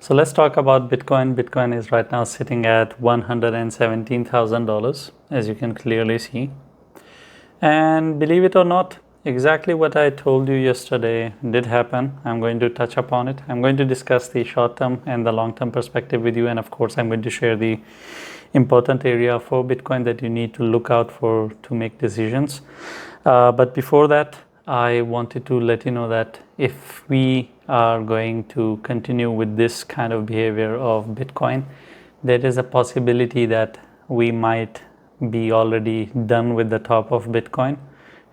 So let's talk about Bitcoin. Bitcoin is right now sitting at $117,000, as you can clearly see. And believe it or not, exactly what I told you yesterday did happen. I'm going to touch upon it. I'm going to discuss the short-term and the long-term perspective with you. And of course, I'm going to share the important area for Bitcoin that you need to look out for to make decisions. But before that, I wanted to let you know that if we are going to continue with this kind of behavior of Bitcoin, there is a possibility that we might be already done with the top of Bitcoin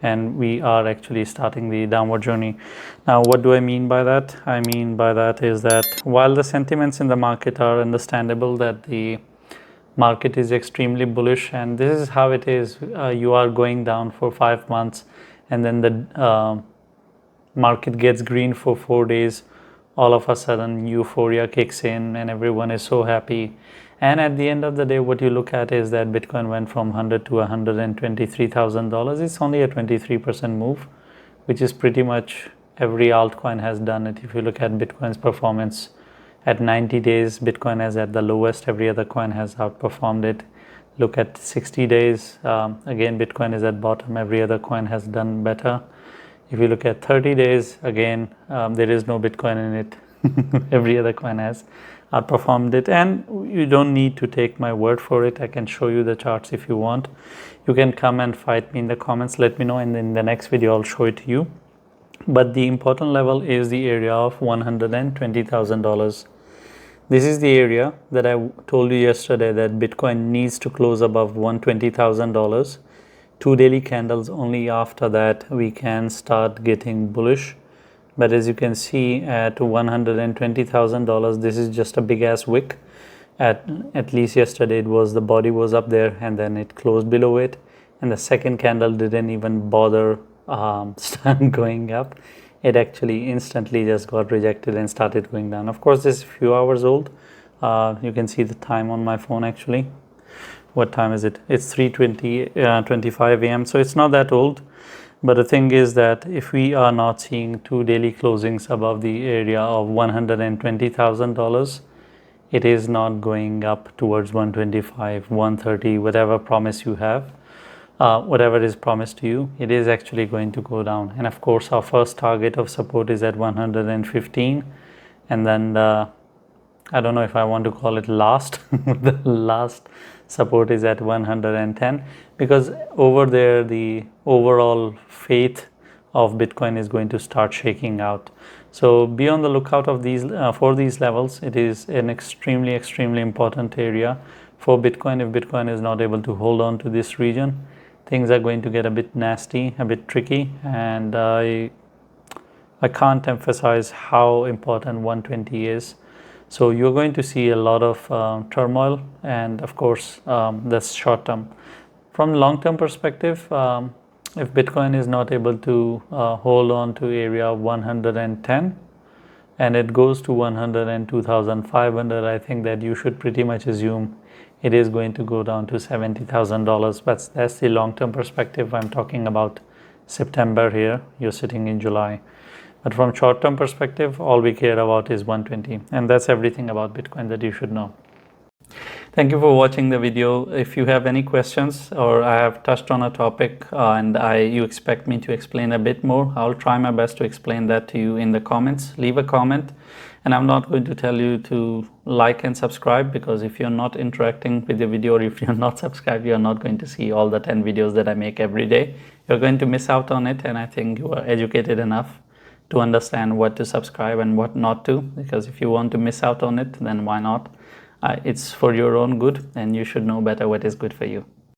and we are actually starting the downward journey. Now, what do I mean by that? I mean by that is that while the sentiments in the market are understandable, that the market is extremely bullish, and this is how it is. You are going down for 5 months and then the market gets green for 4 days. All of a sudden euphoria kicks in and everyone is so happy. And at the end of the day, what you look at is that Bitcoin went from $100 to $123,000. It's only a 23% move, which is pretty much every altcoin has done it. If you look at Bitcoin's performance at 90 days, Bitcoin is at the lowest. Every other coin has outperformed it. Look at 60 days, again Bitcoin is at bottom. Every other coin has done better. If you look at 30 days, again there is no Bitcoin in it. Every other coin has outperformed it, and you don't need to take my word for it. I can show you the charts if you want. You can come and fight me in the comments, let me know, and in the next video I'll show it to you. But the important level is the area of $120,000. This is the area that I told you yesterday that Bitcoin needs to close above $120,000. 2 daily candles, only after that we can start getting bullish. But as you can see, at $120,000, this is just a big ass wick. At least yesterday it was, the body was up there and then it closed below it, and the second candle didn't even bother start going up. It actually instantly just got rejected and started going down. Of course, this is a few hours old. You can see the time on my phone actually. What time is it? It's 3:25 a.m. So it's not that old. But the thing is that if we are not seeing 2 daily closings above the area of $120,000, it is not going up towards 125, 130, whatever promise you have. Whatever is promised to you, it is actually going to go down. And of course, our first target of support is at 115, and then I don't know if I want to call it last. The last support is at 110, because over there the overall faith of Bitcoin is going to start shaking out. So be on the lookout of these for these levels. It is an extremely important area for Bitcoin. If Bitcoin is not able to hold on to this region, things are going to get a bit nasty, a bit tricky, and I can't emphasize how important 120 is. So you're going to see a lot of turmoil, and of course that's short term. From long-term perspective, if Bitcoin is not able to hold on to area 110 and it goes to 102,500, I think that you should pretty much assume it is going to go down to $70,000. But that's the long-term perspective. I'm talking about September here. You're sitting in July. But from short-term perspective, all we care about is 120. And that's everything about Bitcoin that you should know. Thank you for watching the video. If you have any questions, or I have touched on a topic and you expect me to explain a bit more, I'll try my best to explain that to you in the comments. Leave a comment. And I'm not going to tell you to like and subscribe, because if you're not interacting with the video, or if you're not subscribed, you're not going to see all the 10 videos that I make every day. You're going to miss out on it, and I think you are educated enough to understand what to subscribe and what not to, because if you want to miss out on it, then why not? It's for your own good, and you should know better what is good for you.